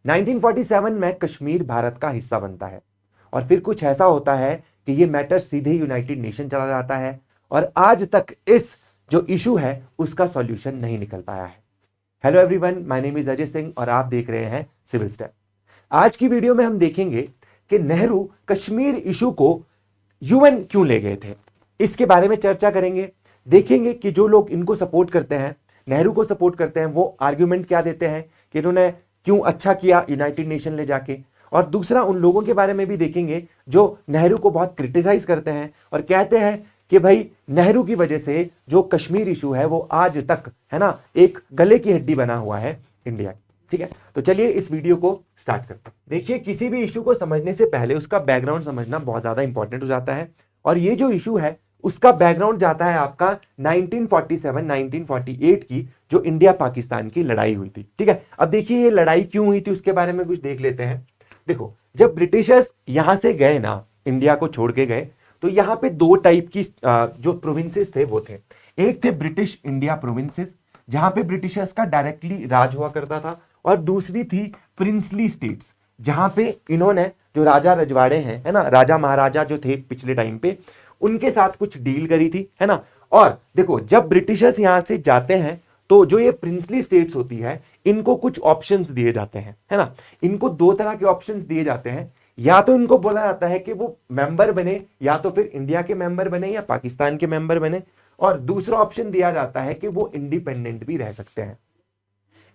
1947 में कश्मीर भारत का हिस्सा बनता है और फिर कुछ ऐसा होता है कि ये मैटर सीधे यूनाइटेड नेशन चला जाता है और आज तक इस जो इशू है उसका सॉल्यूशन नहीं निकल पाया है। Hello everyone, my name is Ajay Singh और आप देख रहे हैं सिविल स्टेप। आज की वीडियो में हम देखेंगे कि नेहरू कश्मीर इशू को यूएन क्यों ले गए थे, इसके बारे में चर्चा करेंगे। देखेंगे कि जो लोग इनको सपोर्ट करते हैं, नेहरू को सपोर्ट करते हैं, वो आर्ग्यूमेंट क्या देते हैं कि इन्होंने क्यों अच्छा किया यूनाइटेड नेशन ले जाके। और दूसरा, उन लोगों के बारे में भी देखेंगे जो नेहरू को बहुत क्रिटिसाइज करते हैं और कहते हैं कि भाई नेहरू की वजह से जो कश्मीर इशू है वो आज तक है ना एक गले की हड्डी बना हुआ है इंडिया की। ठीक है, तो चलिए इस वीडियो को स्टार्ट करते हैं। देखिए, किसी भी इशू को समझने से पहले उसका बैकग्राउंड समझना बहुत ज्यादा इंपॉर्टेंट हो जाता है और ये जो इशू है उसका बैकग्राउंड जाता है आपका 1947-1948 की जो इंडिया पाकिस्तान की लड़ाई हुई थी। ठीक है, अब देखिए ये लड़ाई क्यों हुई थी उसके बारे में कुछ देख लेते हैं। देखो, जब ब्रिटिशर्स यहां से गए ना, इंडिया को छोड़ के गए, तो यहां पे दो टाइप की जो प्रोविंसेस थे वो थे। एक थे ब्रिटिश इंडिया प्रोविंसेस जहां पे ब्रिटिशर्स का डायरेक्टली राज हुआ करता था, और दूसरी थी प्रिंसली स्टेट्स जहां पे इन्होंने जो राजा रजवाड़े हैं, है ना, राजा महाराजा जो थे पिछले टाइम पे, उनके साथ कुछ डील करी थी, है ना। और देखो, जब ब्रिटिशर्स यहां से जाते हैं तो जो ये प्रिंसली स्टेट्स होती है इनको कुछ ऑप्शंस दिए जाते हैं, है ना। इनको दो तरह के ऑप्शंस दिए जाते हैं। या तो इनको बोला जाता है कि वो मेंबर बने, या तो फिर इंडिया के मेंबर बने या पाकिस्तान के मेंबर बने, और दूसरा ऑप्शन दिया जाता है कि वो इंडिपेंडेंट भी रह सकते हैं।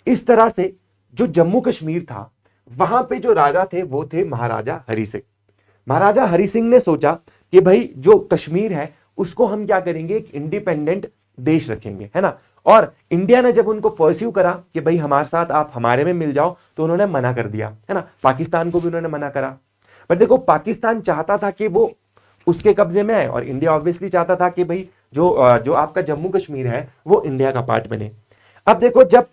इस तरह से जो जम्मू कश्मीर था वहां पे जो राजा थे वो थे महाराजा हरि सिंह। महाराजा हरि सिंह ने सोचा कि भाई जो कश्मीर है उसको हम क्या करेंगे, एक इंडिपेंडेंट देश रखेंगे, है ना। और इंडिया ने जब उनको परस्यू करा कि भाई हमारे साथ आप हमारे में मिल जाओ, तो उन्होंने मना कर दिया, है ना। पाकिस्तान को भी उन्होंने मना करा। पर देखो, पाकिस्तान चाहता था कि वो उसके कब्जे में आए और इंडिया ऑब्वियसली चाहता था कि भाई जो आपका जम्मू कश्मीर है वो इंडिया का पार्ट बने। अब देखो, जब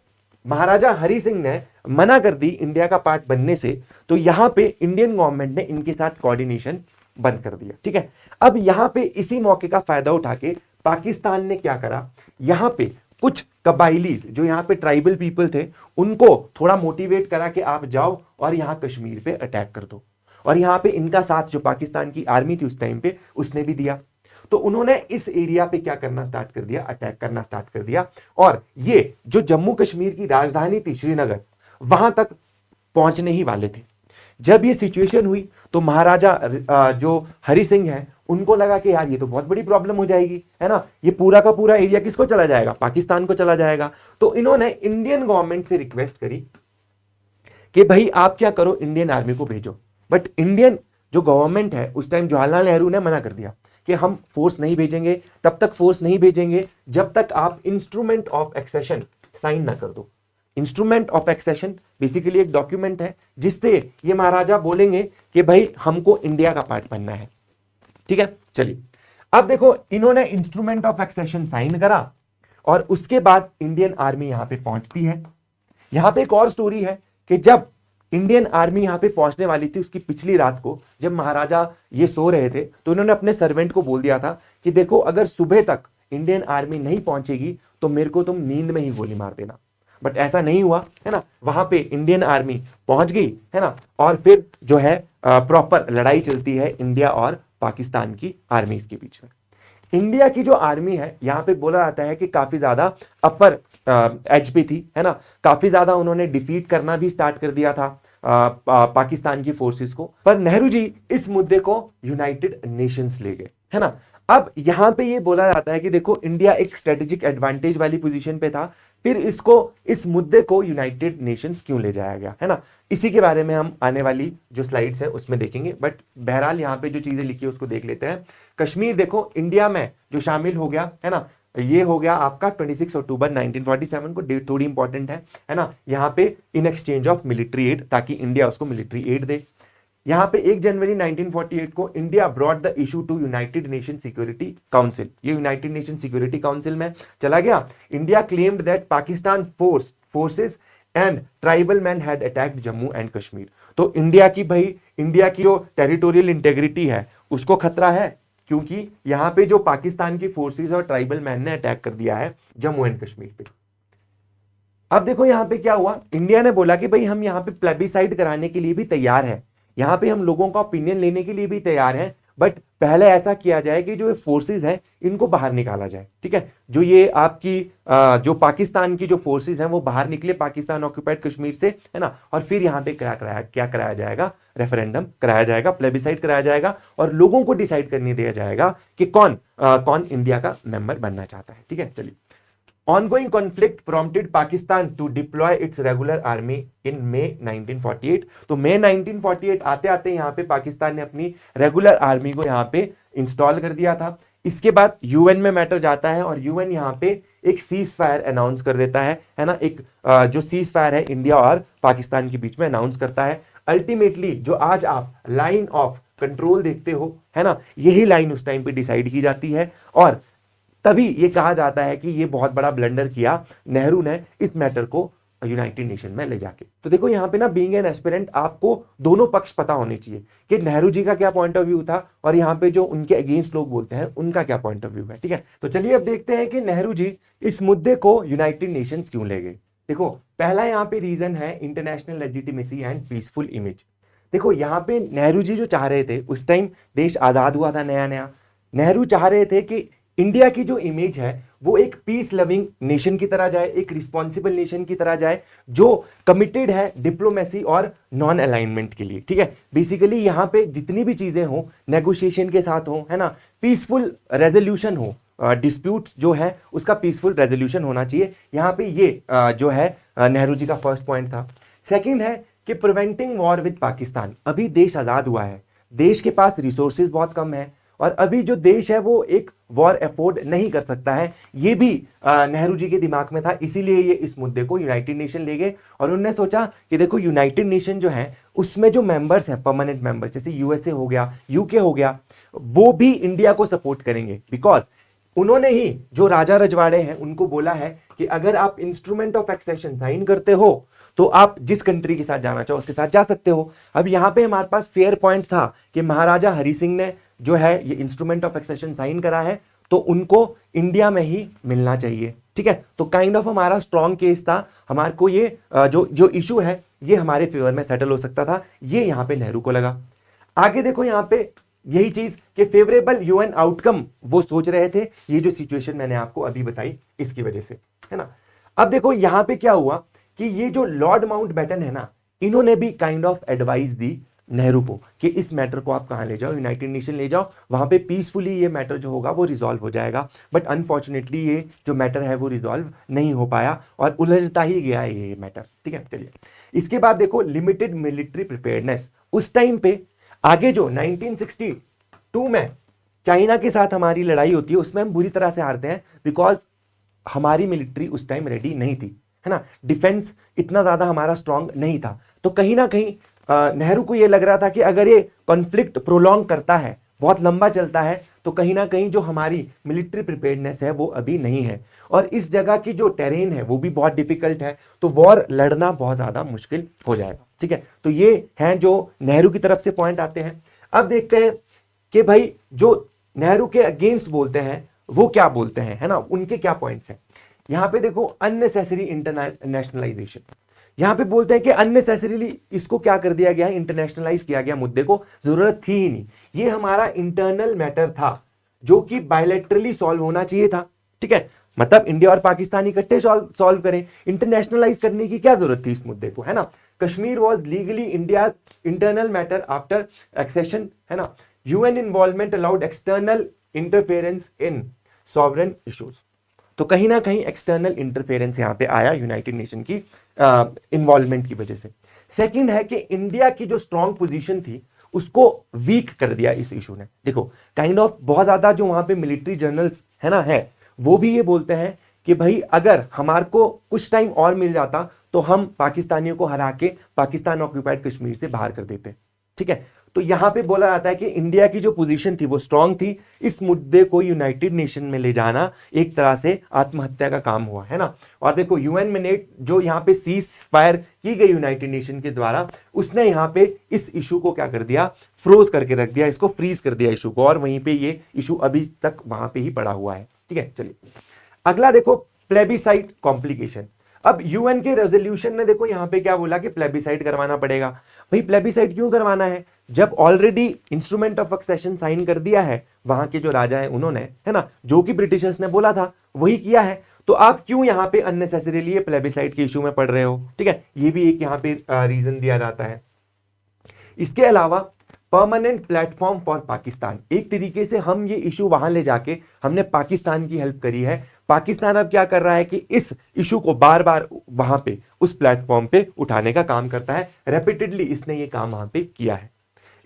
महाराजा हरि सिंह ने मना कर दी इंडिया का पार्ट बनने से, तो यहां पे इंडियन गवर्नमेंट ने इनके साथ कोऑर्डिनेशन बंद कर दिया। ठीक है, अब यहां पे इसी मौके का फायदा उठा के पाकिस्तान ने क्या करा, यहां पे कुछ कबाइलीज जो यहां पे ट्राइबल पीपल थे उनको थोड़ा मोटिवेट करा कि आप जाओ और यहां कश्मीर पे अटैक कर दो। और यहां पे इनका साथ जो पाकिस्तान की आर्मी थी उस टाइम पे उसने भी दिया। तो उन्होंने इस एरिया पे क्या करना स्टार्ट कर दिया, अटैक करना स्टार्ट कर दिया। और ये जो जम्मू कश्मीर की राजधानी थी श्रीनगर, वहां तक पहुंचने ही वाले थे। जब ये सिचुएशन हुई तो महाराजा जो हरि सिंह है उनको लगा कि यार ये तो बहुत बड़ी प्रॉब्लम हो जाएगी, है ना। ये पूरा का पूरा एरिया किसको चला जाएगा, पाकिस्तान को चला जाएगा। तो इन्होंने इंडियन गवर्नमेंट से रिक्वेस्ट करी कि भाई आप क्या करो, इंडियन आर्मी को भेजो। बट इंडियन जो गवर्नमेंट है उस टाइम जवाहरलाल नेहरू ने मना कर दिया कि हम फोर्स नहीं भेजेंगे, तब तक फोर्स नहीं भेजेंगे जब तक आप इंस्ट्रूमेंट ऑफ एक्सेशन साइन ना कर दो। इंस्ट्रूमेंट ऑफ एक्सेशन बेसिकली एक डॉक्यूमेंट है जिससे ये महाराजा बोलेंगे कि भाई हमको इंडिया का पार्ट बनना है। ठीक है, चलिए अब देखो, इन्होंने इंस्ट्रूमेंट ऑफ एक्सेशन साइन करा और उसके बाद इंडियन आर्मी यहां पे पहुंचती है। यहां पे एक और स्टोरी है कि जब इंडियन आर्मी यहां पे पहुंचने वाली थी उसकी पिछली रात को, जब महाराजा ये सो रहे थे, तो इन्होंने अपने सर्वेंट को बोल दिया था कि देखो, अगर सुबह तक इंडियन आर्मी नहीं पहुंचेगी तो मेरे को तुम नींद में ही गोली मार देना। बट ऐसा नहीं हुआ, है ना। वहां पे इंडियन आर्मी पहुंच गई, है ना। और फिर जो है प्रॉपर लड़ाई चलती है इंडिया और पाकिस्तान की आर्मीज के बीच में। इंडिया की जो आर्मी है यहां पे बोला जाता है कि काफी ज्यादा अपर एज पे थी, है ना। काफी ज्यादा उन्होंने डिफीट करना भी स्टार्ट कर दिया था पाकिस्तान की फोर्सेस को। पर नेहरू जी इस मुद्दे को यूनाइटेड नेशंस ले गए, है ना। अब यहां पे ये बोला जाता है कि देखो, इंडिया एक स्ट्रेटेजिक एडवांटेज वाली पोजीशन पे था, फिर इस मुद्दे को यूनाइटेड नेशंस क्यों ले जाया गया, है ना। इसी के बारे में हम आने वाली जो स्लाइड्स है उसमें देखेंगे। बट बहरहाल यहाँ पे जो चीजें लिखी है उसको देख लेते हैं। कश्मीर देखो इंडिया में जो शामिल हो गया, है ना, ये हो गया आपका 26 अक्टूबर 1947 को। डेट थोड़ी इंपॉर्टेंट है ना। यहाँ पे in exchange of military aid, ताकि इंडिया उसको मिलिट्री एड दे। यहां पे 1 जनवरी 1948 को India brought the issue to United Nation Security Council. ये यूनाइटेड नेशन सिक्योरिटी काउंसिल में चला गया। India claimed that Pakistan forces and tribal man had attacked Jammu and Kashmir. तो इंडिया की जो टेरिटोरियल इंटेग्रिटी है उसको खतरा है, क्योंकि यहां पे जो पाकिस्तान की फोर्सेस और ट्राइबल मैन ने अटैक कर दिया है जम्मू एंड कश्मीर पे। अब देखो यहाँ पे क्या हुआ, इंडिया ने बोला कि भाई हम यहाँ पे प्लेबिसाइड कराने के लिए भी तैयार है, यहाँ पे हम लोगों का ओपिनियन लेने के लिए भी तैयार हैं, बट पहले ऐसा किया जाए कि जो फोर्सेस हैं इनको बाहर निकाला जाए। ठीक है, जो ये आपकी जो पाकिस्तान की जो फोर्सेस हैं वो बाहर निकले पाकिस्तान ऑक्यूपाइड कश्मीर से, है ना, और फिर यहाँ पे क्या कराया जाएगा, रेफरेंडम कराया जाएगा, प्लेबिसाइड कराया जाएगा और लोगों को डिसाइड करने दिया जाएगा कि कौन इंडिया का मेंबर बनना चाहता है। ठीक है, चलिए। Ongoing conflict prompted Pakistan to deploy its regular army in May 1948। तो मई 1948 आते आते यहाँ पे पाकिस्तान ने अपनी रेगुलर आर्मी को यहाँ पे इंस्टॉल कर दिया था। इसके बाद यूएन में मैटर जाता है और यूएन यहाँ पे एक सीज फायर अनाउंस कर देता है ना, एक जो सीज फायर है इंडिया और पाकिस्तान के बीच में अनाउंस करता है। अल्टीमेटली जो आज आप लाइन ऑफ कंट्रोल देखते हो, है ना, यही लाइन उस टाइम पे डिसाइड की जाती है और तभी ये कहा जाता है कि ये बहुत बड़ा ब्लंडर किया नेहरू ने इस मैटर को यूनाइटेड नेशन में ले जाके। तो देखो यहाँ पे ना, बीइंग एन एस्पिरेंट आपको दोनों पक्ष पता होने चाहिए कि नेहरू जी का क्या पॉइंट ऑफ व्यू था और यहाँ पे जो उनके अगेंस्ट लोग बोलते हैं उनका क्या पॉइंट ऑफ व्यू है। ठीक है, तो चलिए अब देखते हैं कि नेहरू जी इस मुद्दे को यूनाइटेड नेशंस क्यों ले गए। देखो, पहला यहाँ पे रीजन है international legitimacy and peaceful image. देखो यहाँ पे नेहरू जी जो चाह रहे थे, उस टाइम देश आजाद हुआ था नया नया, नेहरू चाह रहे थे कि इंडिया की जो इमेज है वो एक पीस लविंग नेशन की तरह जाए, एक रिस्पॉन्सिबल नेशन की तरह जाए जो कमिटेड है डिप्लोमेसी और नॉन अलाइनमेंट के लिए। ठीक है, बेसिकली यहाँ पे जितनी भी चीजें हो नेगोशिएशन के साथ हो, है ना, पीसफुल रेजोल्यूशन हो, डिस्प्यूट जो है उसका पीसफुल रेजोल्यूशन होना चाहिए। यहाँ पे ये जो है नेहरू जी का फर्स्ट पॉइंट था। सेकेंड है कि प्रिवेंटिंग वॉर विद पाकिस्तान। अभी देश आजाद हुआ है, देश के पास रिसोर्सेज बहुत कम है और अभी जो देश है वो एक वॉर अफोर्ड नहीं कर सकता है। ये भी नेहरू जी के दिमाग में था, इसीलिए ये इस मुद्दे को यूनाइटेड नेशन ले गए और उन्होंने सोचा कि देखो यूनाइटेड नेशन जो है उसमें जो मेंबर्स हैं, परमानेंट मेंबर्स, जैसे यूएसए हो गया, यूके हो गया, वो भी इंडिया को सपोर्ट करेंगे। बिकॉज उन्होंने ही जो राजा रजवाड़े हैं उनको बोला है कि अगर आप इंस्ट्रूमेंट ऑफ एक्सेशन साइन करते हो तो आप जिस कंट्री के साथ जाना चाहो उसके साथ जा सकते हो। अब यहाँ पे हमारे पास फेयर पॉइंट था कि महाराजा हरि सिंह ने जो है ये इंस्ट्रूमेंट ऑफ एक्सेशन साइन करा है तो उनको इंडिया में ही मिलना चाहिए। ठीक है, तो काइंड ऑफ हमारा स्ट्रॉन्ग केस था, हमारे को ये जो इशू है ये हमारे फेवर में सेटल हो सकता था, ये यहाँ पे नेहरू को लगा। आगे देखो यहाँ पे यही चीज कि फेवरेबल यूएन आउटकम वो सोच रहे थे, ये जो सिचुएशन मैंने आपको अभी बताई इसकी वजह से, है ना। अब देखो यहाँ पे क्या हुआ कि ये जो लॉर्ड माउंटबेटन है ना, इन्होंने भी काइंड ऑफ एडवाइस दी नेहरू को कि इस मैटर को आप कहां ले जाओ, यूनाइटेड नेशन ले जाओ, वहां पे पीसफुली ये मैटर जो होगा वो रिजॉल्व हो जाएगा। बट अनफॉर्चुनेटली ये जो मैटर है वो रिजॉल्व नहीं हो पाया और उलझता ही गया है ये मैटर। ठीक है, चलिए। इसके बाद देखो लिमिटेड मिलिट्री प्रिपेयर्डनेस। उस टाइम पे आगे जो 1962 में चाइना के साथ हमारी लड़ाई होती है उसमें हम बुरी तरह से हारते हैं बिकॉज हमारी मिलिट्री उस टाइम रेडी नहीं थी, है ना, डिफेंस इतना ज्यादा हमारा स्ट्रांग नहीं था। तो कहीं ना कहीं नेहरू को यह लग रहा था कि अगर ये कॉन्फ्लिक्ट प्रोलॉन्ग करता है, बहुत लंबा चलता है, तो कहीं ना कहीं जो हमारी मिलिट्री प्रिपेयर्डनेस है वो अभी नहीं है और इस जगह की जो टेरेन है वो भी बहुत डिफिकल्ट है, तो वॉर लड़ना बहुत ज्यादा मुश्किल हो जाएगा। ठीक है, तो ये हैं जो नेहरू की तरफ से पॉइंट आते हैं। अब देखते हैं कि भाई जो नेहरू के अगेंस्ट बोलते हैं वो क्या बोलते हैं, है ना, उनके क्या पॉइंट्स हैं। यहां पे देखो अननेसेसरी इंटरनेशनलाइजेशन, यहां पे बोलते हैं कि अननेसेसरीली इसको क्या कर दिया गया है, इंटरनेशनलाइज किया गया, मुद्दे को जरूरत थी ही नहीं, ये हमारा इंटरनल मैटर था जो कि बायलैटरली सॉल्व होना चाहिए था। ठीक है, मतलब इंडिया और पाकिस्तान इकट्ठे सॉल्व करें, इंटरनेशनलाइज करने की क्या जरूरत थी इस मुद्दे को, है ना। Kashmir was legally India internal matter after accession, है ना। UN involvement allowed external interference in sovereign issues. तो कहीं ना कहीं एक्सटर्नल इंटरफेरेंस यहां पे आया यूनाइटेड नेशन की इन्वॉल्वमेंट की वजह से। सेकंड है कि इंडिया की जो स्ट्रांग पोजीशन थी उसको वीक कर दिया इस इशू ने। देखो काइंड ऑफ बहुत ज्यादा जो वहां पे मिलिट्री जर्नल्स है ना, है वो भी ये बोलते हैं कि भाई अगर हमारे को कुछ टाइम और मिल जाता तो हम पाकिस्तानियों को हरा के पाकिस्तान ऑक्यूपाइड कश्मीर से बाहर कर देते। ठीक है, तो यहां पे बोला जाता है कि इंडिया की जो पोजीशन थी वो स्ट्रांग थी, इस मुद्दे को यूनाइटेड नेशन में ले जाना एक तरह से आत्महत्या का काम हुआ, है ना। और देखो यूएन मिनेट जो यहाँ पे सीज फायर की गई यूनाइटेड नेशन के द्वारा, उसने यहाँ पे इस इशू को क्या कर दिया, फ्रोज करके रख दिया, इसको फ्रीज कर दिया इशू को, और वहीं पे ये इशू अभी तक वहां पे ही पड़ा हुआ है। ठीक है, चलिए अगला देखो प्लेबिसाइड कॉम्प्लिकेशन। अब यूएन के रेजोल्यूशन ने देखो यहां पे क्या बोला कि प्लेबिसाइट करवाना पड़ेगा। भाई प्लेबिसाइट क्यों करवाना है, जब already instrument of succession sign कर दिया है वहां के जो राजा है उन्होंने, है ना, जो कि ब्रिटिशर्स ने बोला था वही किया है, तो आप क्यों यहां पे अननेसेसरीली प्लेबिसाइट के इशू में पड़ रहे हो। ठीक है, ये भी एक यहां पे रीजन दिया जाता है। इसके अलावा परमानेंट प्लेटफॉर्म फॉर पाकिस्तान, एक तरीके से हम ये इशू वहां ले जाके हमने पाकिस्तान की हेल्प करी है। पाकिस्तान अब क्या कर रहा है कि इस इशू को बार बार वहां पे उस प्लेटफॉर्म पे उठाने का काम करता है, रेपिटेडली इसने ये काम वहां पे किया है।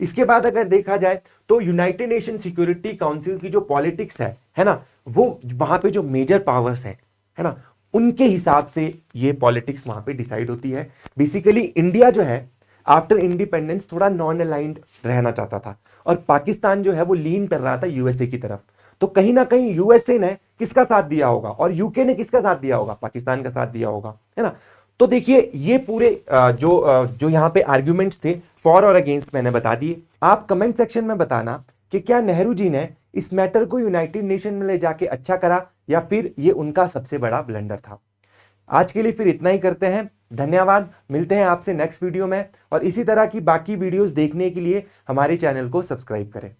इसके बाद अगर देखा जाए तो यूनाइटेड नेशन सिक्योरिटी काउंसिल की जो पॉलिटिक्स है ना, वो वहां पे जो मेजर पावर्स है ना, उनके हिसाब से ये पॉलिटिक्स वहां पे डिसाइड होती है। बेसिकली इंडिया जो है आफ्टर इंडिपेंडेंस थोड़ा नॉन अलाइंड रहना चाहता था और पाकिस्तान जो है वो लीन कर रहा था यूएसए की तरफ। तो कहीं ना कहीं यूएसए ने किसका साथ दिया होगा और यूके ने किसका साथ दिया होगा, पाकिस्तान का साथ दिया होगा, है ना। तो देखिए ये पूरे जो यहाँ पे आर्ग्यूमेंट्स थे फॉर और अगेंस्ट मैंने बता दिए। आप कमेंट सेक्शन में बताना कि क्या नेहरू जी ने इस मैटर को यूनाइटेड नेशन में ले जाके अच्छा करा या फिर ये उनका सबसे बड़ा ब्लंडर था। आज के लिए फिर इतना ही करते हैं, धन्यवाद। मिलते हैं आपसे नेक्स्ट वीडियो में और इसी तरह की बाकी वीडियोस देखने के लिए हमारे चैनल को सब्सक्राइब करें।